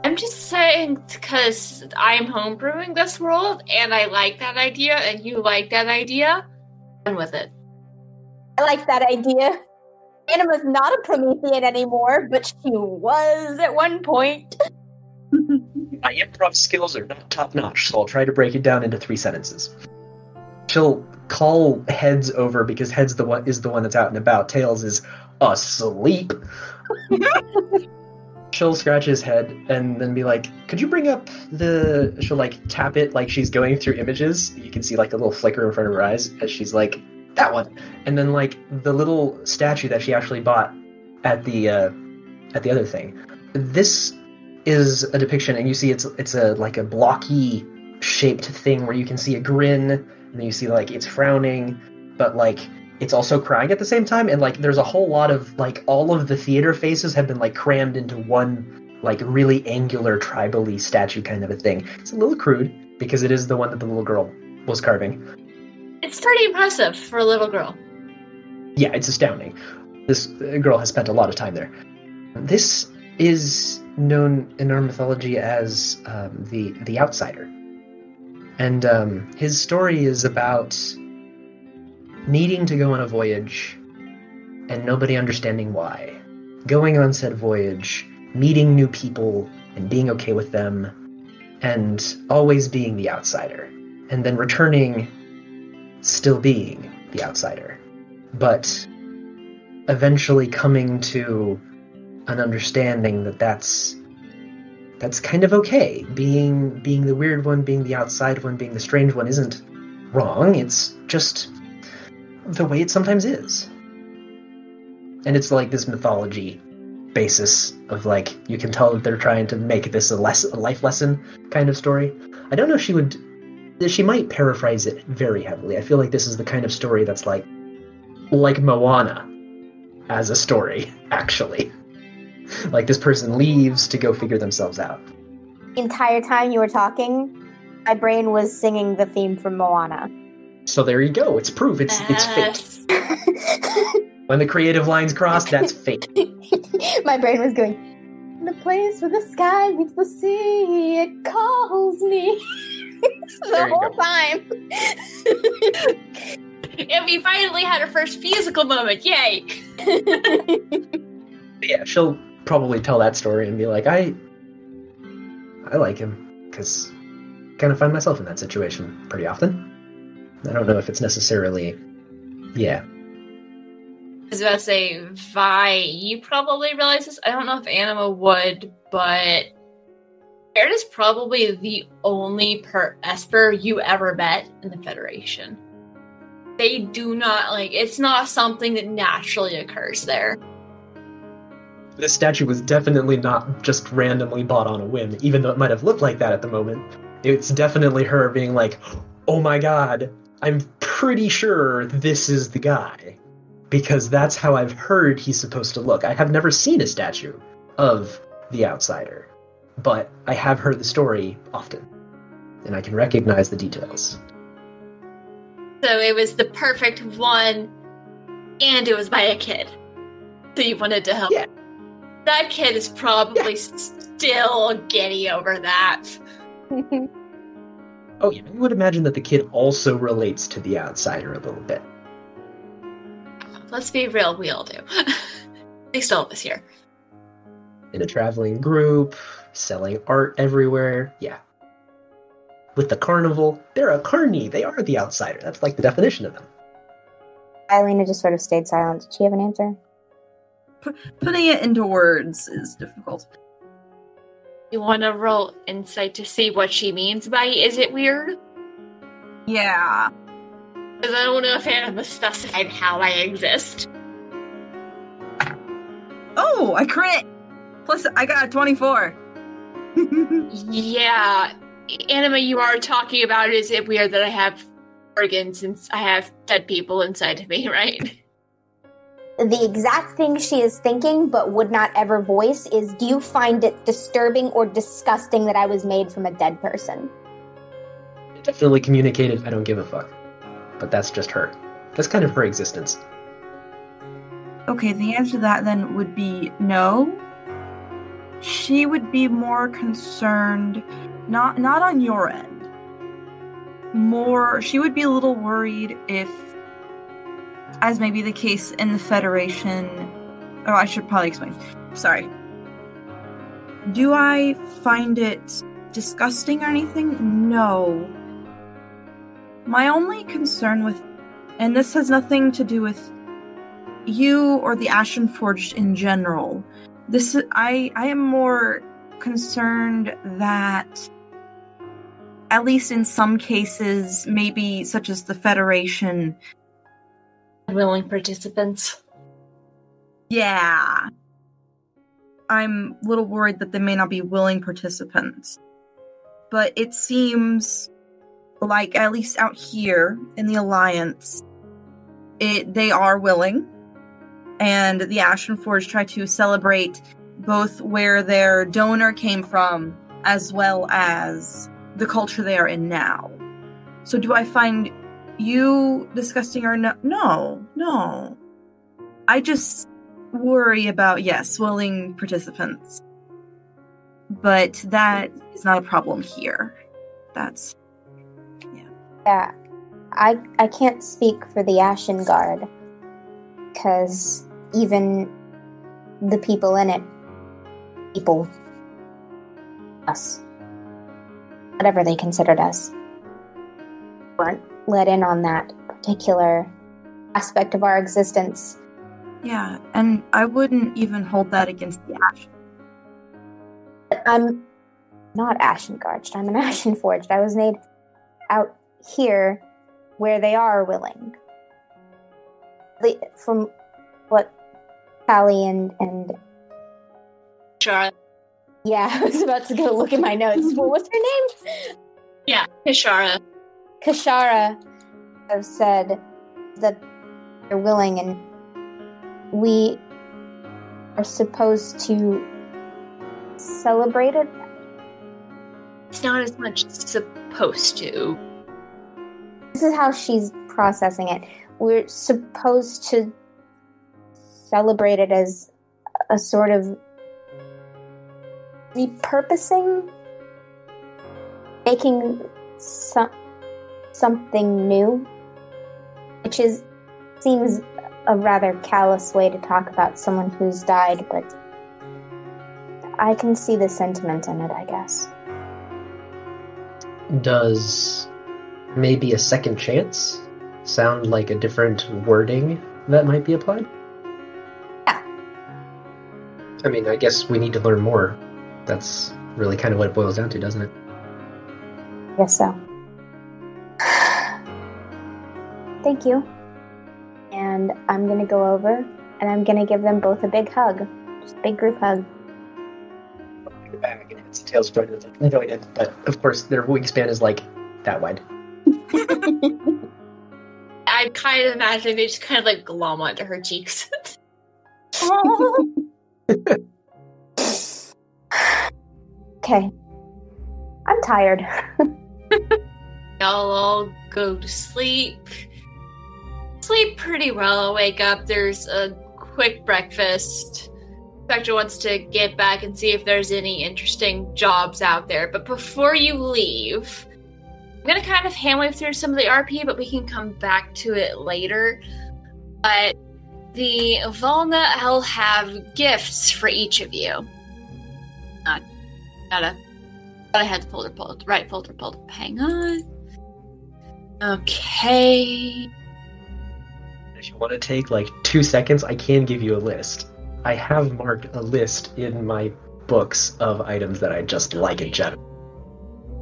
I'm just saying because I'm homebrewing this world, and I like that idea, and you like that idea. I'm with it. I like that idea. Anima's not a Promethean anymore, but she was at one point. My improv skills are not top-notch, so I'll try to break it down into 3 sentences. She'll call Heads over because Heads is the one that's out and about. Tails is asleep. She'll scratch his head and then be like, could you bring up she'll tap it like she's going through images. You can see a little flicker in front of her eyes as she's like, that one. And then the little statue that she actually bought at the other thing. This is a depiction, and you see it's a blocky shaped thing where you can see a grin, and then you see it's frowning, but it's also crying at the same time, and there's a whole lot of all of the theater faces have been crammed into one really angular tribally statue kind of a thing. It's a little crude because it is the one that the little girl was carving. It's pretty impressive for a little girl. Yeah, it's astounding. This girl has spent a lot of time there. This is known in our mythology as the outsider. And his story is about needing to go on a voyage and nobody understanding why. Going on said voyage, meeting new people, and being okay with them and always being the outsider, and then returning still being the outsider, but eventually coming to an understanding that that's kind of okay. Being the weird one, being the outside one, being the strange one isn't wrong. It's just the way it sometimes is. And it's like this mythology basis of, like, you can tell that they're trying to make this a life lesson kind of story. I don't know if she might paraphrase it very heavily. I feel like this is the kind of story that's like Moana as a story, actually. Like, this person leaves to go figure themselves out. The entire time you were talking, my brain was singing the theme from Moana. So there you go. It's proof. It's fate. When the creative lines cross, that's fate. My brain was going, the place where the sky meets the sea, it calls me. The whole time. And we finally had our first musical moment. Yay! Yeah, she'll probably tell that story and be like, I like him, because I kind of find myself in that situation pretty often. I don't know if it's necessarily... Yeah. I was about to say, Vi, you probably realize this. I don't know if Anima would, but Baird is probably the only Esper you ever met in the Federation. They do not, like, it's not something that naturally occurs there. This statue was definitely not just randomly bought on a whim, even though it might have looked like that at the moment. It's definitely her being like, oh my god, I'm pretty sure this is the guy. Because that's how I've heard he's supposed to look. I have never seen a statue of the outsider, but I have heard the story often, and I can recognize the details. So it was the perfect one, and it was by a kid. So you wanted to help. Yeah. That kid is probably still giddy over that. Oh yeah, you would imagine that the kid also relates to the outsider a little bit. Let's be real, we all do. At least all of us here. In a traveling group, selling art everywhere, yeah. With the carnival, they're a carny, they are the outsider. That's like the definition of them. Vaelena just sort of stayed silent. Did she have an answer? Putting it into words is difficult. You want to roll insight to see what she means by is it weird? Yeah. Because I don't know if Anima specified how I exist. Oh, I crit! Plus, I got a 24. Yeah. Anima, you are talking about is it weird that I have organs since I have dead people inside of me, right? The exact thing she is thinking, but would not ever voice, is, do you find it disturbing or disgusting that I was made from a dead person? It definitely communicated, I don't give a fuck. But that's just her. That's kind of her existence. Okay, the answer to that then would be no. She would be more concerned, not on your end. She would be a little worried if, as may be the case in the Federation... Oh, I should probably explain. Sorry. Do I find it disgusting or anything? No. My only concern with... And this has nothing to do with you or the Ashen Forged in general. I am more concerned that, at least in some cases, maybe such as the Federation... Willing participants. Yeah. I'm a little worried that they may not be willing participants. But it seems like, at least out here in the Alliance, they are willing. And the Ashenforged try to celebrate both where their donor came from, as well as the culture they are in now. So do I find you disgusting or no? No. I just worry about, yes, willing participants. But that is not a problem here. That's... Yeah. I can't speak for the Ashen Guard, because even the people in it, us. Whatever they considered us. Weren't let in on that particular aspect of our existence. Yeah, and I wouldn't even hold that against the Ash. I'm not Ashen-Garged, I'm an Ashen-Forged. I was made out here where they are willing. From what Callie and Kishara. yeah, I was about to go look at my notes. Well, what's her name? Yeah, Kishara. Kishara have said that they're willing, and we are supposed to celebrate it. It's not as much supposed to. This is how she's processing it. We're supposed to celebrate it as a sort of repurposing, making something new, which seems a rather callous way to talk about someone who's died, but I can see the sentiment in it, I guess. Does maybe a second chance sound like a different wording that might be applied? Yeah. I mean, I guess we need to learn more. That's really kind of what it boils down to, doesn't it? I guess so. Thank you. And I'm going to go over and I'm going to give them both a big hug. Just a big group hug. Your bag and its tail's jointed. No, I didn't. But of course, their wingspan is like that wide. I kind of imagine they just kind of like glom onto her cheeks. Okay. I'm tired. Y'all all go to sleep. Sleep pretty well. Wake up. There's a quick breakfast. Spectre wants to get back and see if there's any interesting jobs out there. But before you leave, I'm going to kind of hand-wave through some of the RP, but we can come back to it later. But the Valna will have gifts for each of you. I had the folder pulled. Right folder pulled. Hang on. Okay. If you want to take like 2 seconds, I can give you a list. I have marked a list in my books of items that I just like in general.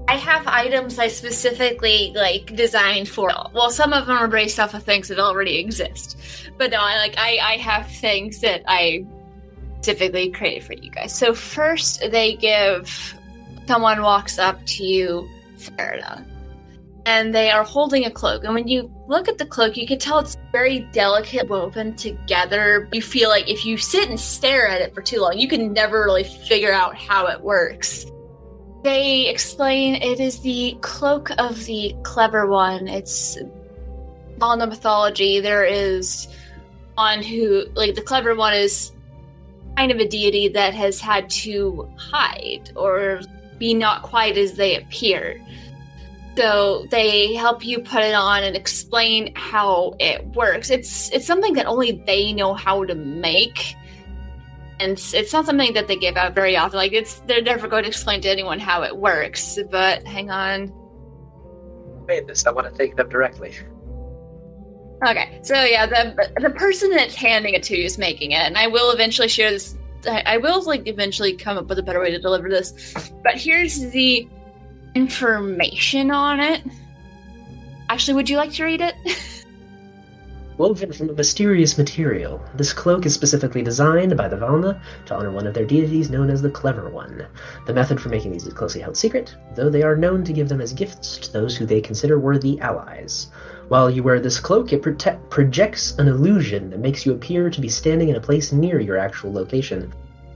I have items I specifically designed for. Well, some of them are based off of things that already exist, but no, I have things that I specifically created for you guys. So first, they give. Someone walks up to you, Faridah, and they are holding a cloak. And when you look at the cloak, you can tell it's very delicate, woven together. You feel like if you sit and stare at it for too long, you can never really figure out how it works. They explain it is the cloak of the clever one. It's on the mythology. There is one who, the clever one is kind of a deity that has had to hide or be not quite as they appear. So they help you put it on and explain how it works. It's something that only they know how to make. And it's not something that they give out very often. They're never going to explain to anyone how it works. But hang on. Made this. I want to thank them directly. Okay, so yeah, the person that's handing it to you is making it, and I will eventually share this. I will eventually come up with a better way to deliver this. But here's the information on it. Actually, would you like to read it? Woven from a mysterious material, this cloak is specifically designed by the Valna to honor one of their deities known as the Clever One. The method for making these is closely held secret, though they are known to give them as gifts to those who they consider worthy allies. While you wear this cloak, it projects an illusion that makes you appear to be standing in a place near your actual location,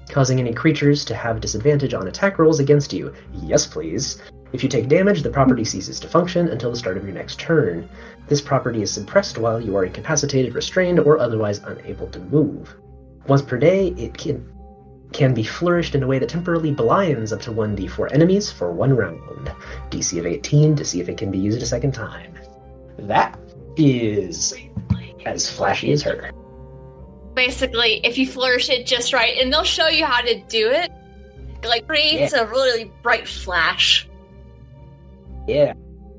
causing any creatures to have disadvantage on attack rolls against you. Yes, please. If you take damage, the property ceases to function until the start of your next turn. This property is suppressed while you are incapacitated, restrained, or otherwise unable to move. Once per day, it can be flourished in a way that temporarily blinds up to 1d4 enemies for 1 round. DC of 18 to see if it can be used a second time. That is as flashy as her. Basically, if you flourish it just right, and they'll show you how to do it, like creates a really bright flash. Yeah.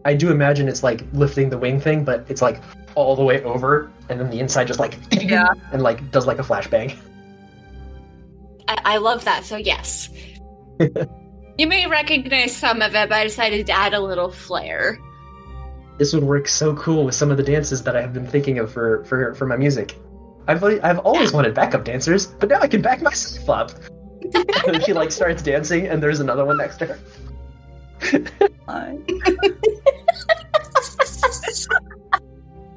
I do imagine it's like lifting the wing thing, but it's like all the way over, and then the inside just like and like does like a flashbang. I love that, so yes. You may recognize some of it, but I decided to add a little flair. This would work so cool with some of the dances that I have been thinking of for my music. I've always wanted backup dancers, but now I can back myself up. And then she like starts dancing, and there's another one next to her.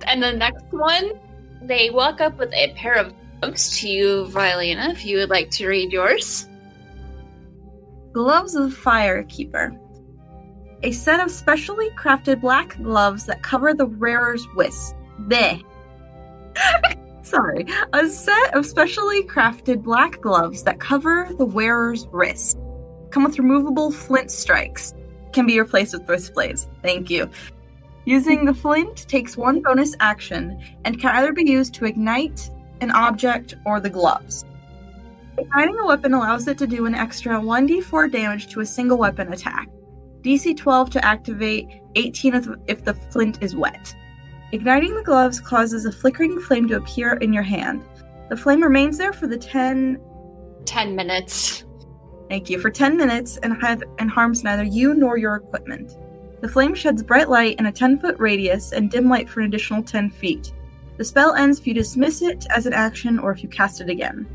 And the next one, they walk up with a pair of gloves to you, Vaelena, if you would like to read yours. Gloves of the Firekeeper. A set of specially crafted black gloves that cover the wearer's wrist. Bleh. Sorry. A set of specially crafted black gloves that cover the wearer's wrist. Come with removable flint strikes. Can be replaced with wrist blades. Thank you. Using the flint takes one bonus action and can either be used to ignite an object or the gloves. Igniting a weapon allows it to do an extra 1d4 damage to a single weapon attack. DC 12 to activate, 18 if the flint is wet. Igniting the gloves causes a flickering flame to appear in your hand. The flame remains there for the 10 minutes. Thank you. For 10 minutes and harms neither you nor your equipment. The flame sheds bright light in a 10-foot radius and dim light for an additional 10 feet. The spell ends if you dismiss it as an action or if you cast it again.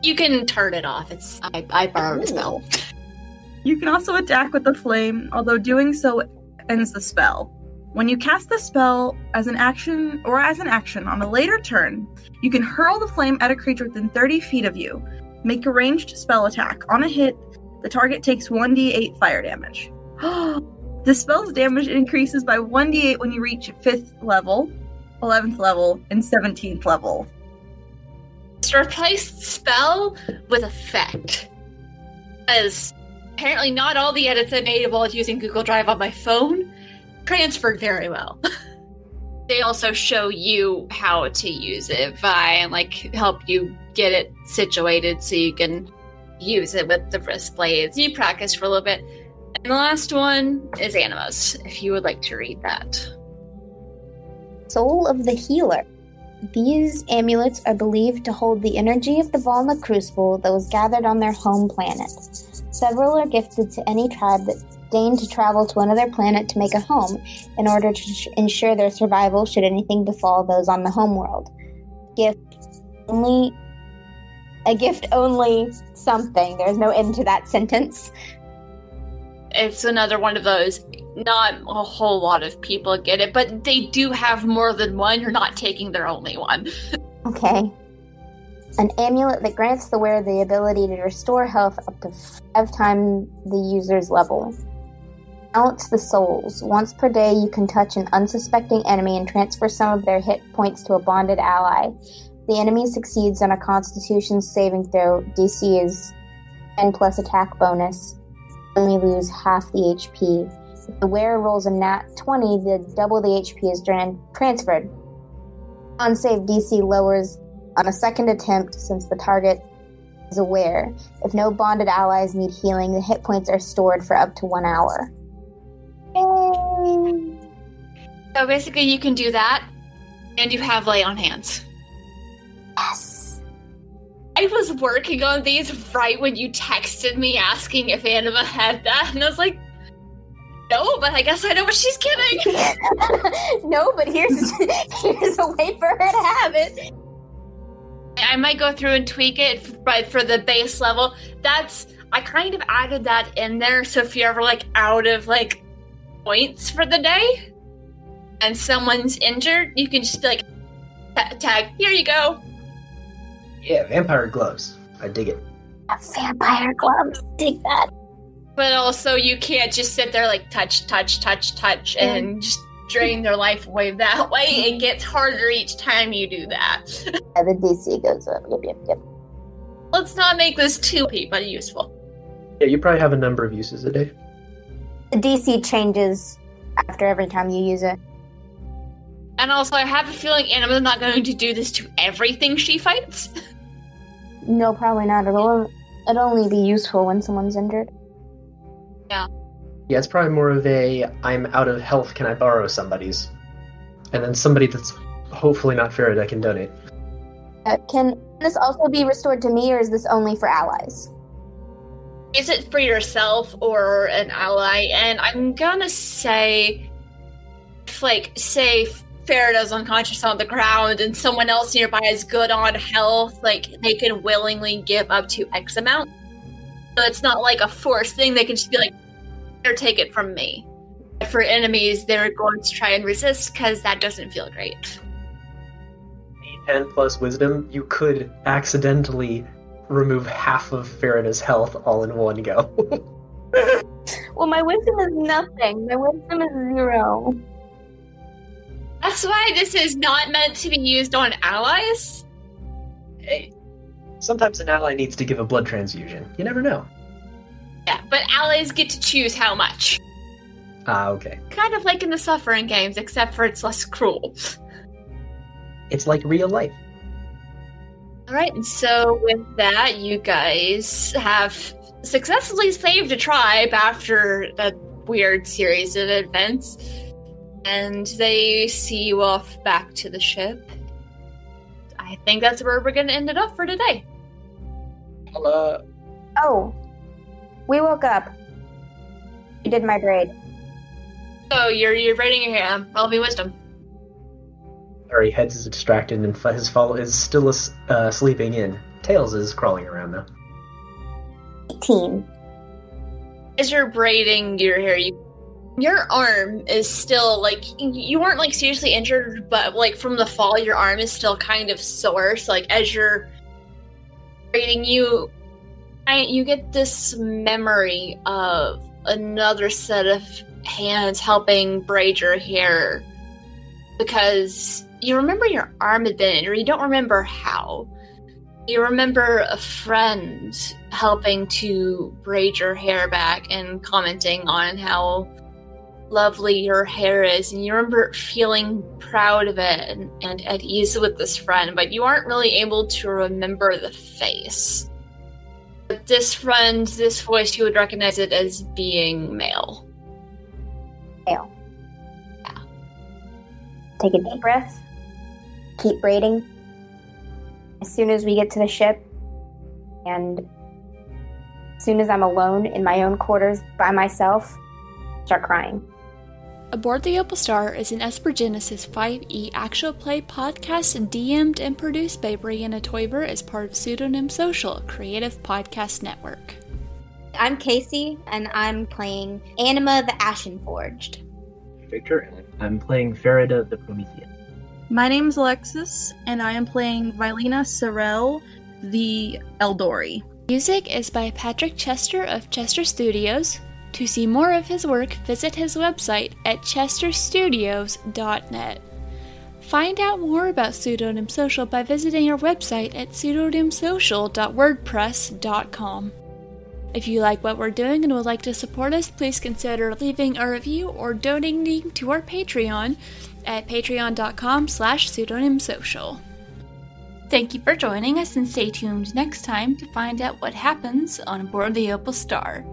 You can turn it off. I borrowed a spell. You can also attack with the flame, although doing so ends the spell. When you cast the spell as an action on a later turn, you can hurl the flame at a creature within 30 feet of you. Make a ranged spell attack. On a hit, the target takes 1d8 fire damage. The spell's damage increases by 1d8 when you reach 5th level, 11th level, and 17th level. Replace spell with effect. As apparently not all the edits I made while using Google Drive on my phone transferred very well. They also show you how to use it and help you get it situated so you can use it with the wrist blades. You practice for a little bit. And the last one is Anima's, if you would like to read that. Soul of the Healer. These amulets are believed to hold the energy of the Valna crucible that was gathered on their home planet. Several are gifted to any tribe that deigned to travel to another planet to make a home in order to ensure their survival should anything befall those on the homeworld. A gift only something. There's no end to that sentence. It's another one of those, not a whole lot of people get it, but they do have more than one. You're not taking their only one. Okay. An amulet that grants the wearer the ability to restore health up to 5 times the user's level. Balance the souls. Once per day, you can touch an unsuspecting enemy and transfer some of their hit points to a bonded ally. The enemy succeeds on a Constitution saving throw. DC is 10 plus attack bonus. Only lose half the HP. If the wearer rolls a nat 20, double the HP is transferred. On-save DC lowers on a second attempt since the target is aware. If no bonded allies need healing, the hit points are stored for up to 1 hour. Yay! So basically you can do that, and you have lay on hands. Yes! I was working on these right when you texted me asking if Anima had that, and I was like, no, but I guess I know what she's getting. No, but here's a way for her to have it. I might go through and tweak it, but for the base level, I kind of added that in there, so if you're ever, out of, points for the day, and someone's injured, you can just be tag, here you go. Yeah, vampire gloves. I dig it. Vampire gloves. Dig that. But also, you can't just sit there touch, and just drain their life away that way. It gets harder each time you do that. Yeah, the DC goes up. Yep. Let's not make this too OP, but useful. Yeah, you probably have a number of uses a day. The DC changes after every time you use it. And also, I have a feeling Anima's not going to do this to everything she fights. No, probably not at all. It'd only be useful when someone's injured. Yeah. Yeah, it's probably more of a, I'm out of health, can I borrow somebody's? And then somebody that's hopefully not Faridah can donate. Can this also be restored to me, or is this only for allies? Is it for yourself or an ally? And I'm gonna say, if, like, say Faridah's unconscious on the ground and someone else nearby is good on health, like, they can willingly give up to X amount. So it's not like a forced thing, they can just be like, here, take it from me. For enemies, they're going to try and resist because that doesn't feel great. 10 plus wisdom, you could accidentally remove half of Faridah's health all in one go. Well, my wisdom is nothing. My wisdom is 0. That's why this is not meant to be used on allies. Hey, sometimes an ally needs to give a blood transfusion. You never know. Yeah, but allies get to choose how much. Ah, okay. Kind of like in the Suffering games, except for it's less cruel. It's like real life. Alright, and so with that, you guys have successfully saved a tribe after that weird series of events. And they see you off back to the ship. I think that's where we're going to end it up for today. Oh, we woke up. You did my braid. So you're braiding your hair. Roll me wisdom. Sorry, Heads is distracted and his follow is still sleeping in. Tails is crawling around now. 18. As you're braiding your hair, your arm is still, like, you weren't, like, seriously injured, but, like, from the fall, your arm is still kind of sore. So, like, as you're braiding, you get this memory of another set of hands helping braid your hair. Because you remember your arm had been injured, you don't remember how. You remember a friend helping to braid your hair back and commenting on how lovely your hair is, and you remember feeling proud of it and at ease with this friend, but you aren't really able to remember the face. But this friend, this voice, you would recognize it as being male. Male. Yeah. Take a deep breath. Keep braiding. As soon as we get to the ship, and as soon as I'm alone in my own quarters by myself, start crying. Aboard the Opal Star is an Esper Genesis 5e actual play podcast DM'd and produced by Brianna Toiber as part of Pseudonym Social, a creative podcast network. I'm Casey, and I'm playing Anima the Ashen Forged. Victor, and I'm playing Faridah the Promethean. My name's Alexis, and I am playing Vaelena Sorrel, the Eldori. Music is by Patrick Chester of Chester Studios. To see more of his work, visit his website at chesterstudios.net. Find out more about Pseudonym Social by visiting our website at pseudonymsocial.wordpress.com. If you like what we're doing and would like to support us, please consider leaving a review or donating to our Patreon at patreon.com/pseudonymsocial. Thank you for joining us, and stay tuned next time to find out what happens on board the Opal Star.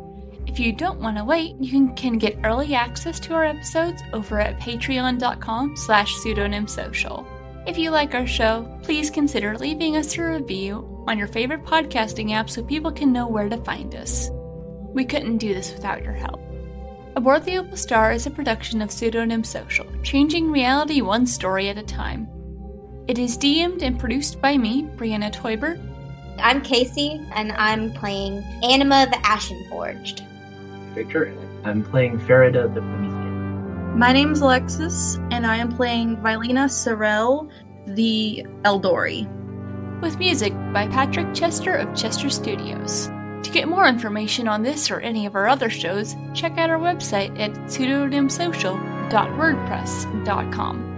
If you don't want to wait, you can get early access to our episodes over at patreon.com/pseudonymsocial. If you like our show, please consider leaving us a review on your favorite podcasting app so people can know where to find us. We couldn't do this without your help. Aboard the Opal Star is a production of Pseudonym Social, changing reality one story at a time. It is DM'd and produced by me, Brianna Toiber. I'm Casey, and I'm playing Anima the Ashen Forged. Victor, and I'm playing Faridah the Promethean. My name's Alexis, and I am playing Vaelena Sorrel, the Eldori. With music by Patrick Chester of Chester Studios. To get more information on this or any of our other shows, check out our website at pseudonymsocial.wordpress.com.